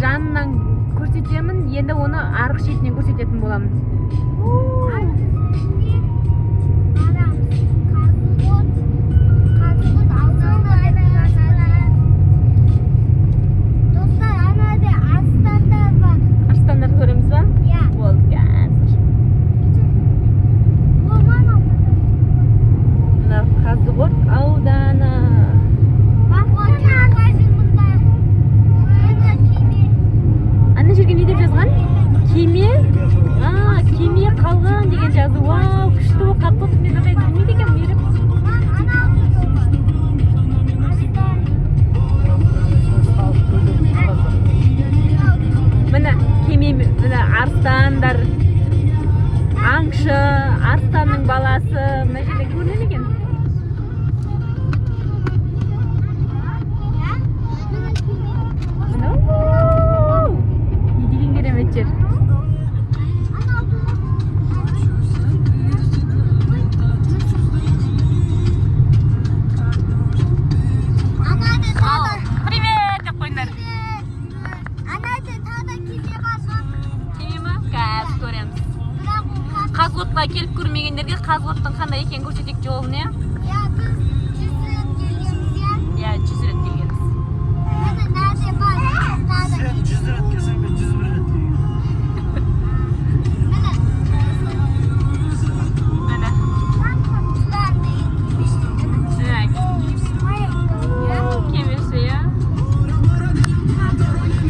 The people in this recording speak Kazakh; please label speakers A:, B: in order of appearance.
A: жанынан көрсетемін, енді оны арғы шетінен көрсететін боламын. Арыстандар көреміз ба? Болды қазір. Мына Қазығұрт ауданы. Ана жерге не деп жазған? Кеме? Кеме қалған деген жазу. Вау, күшті ол қатты отыр. Мен ондай білмейді екенмін, Мейрам. Міне кеме, міне арыстандар, аңшы, арыстанның баласы. Мына жерде көріне ме екен? Не деген керемет жер. Привет деп қойыңдар. Кеме ма? Қазір көреміз. Қазығұртқа келіп көрмегендерге Қазығұрттың қандай екенін көрсетейік жолын, иә? Иә, 100 рет келгенбіз.
B: Sen 100 рет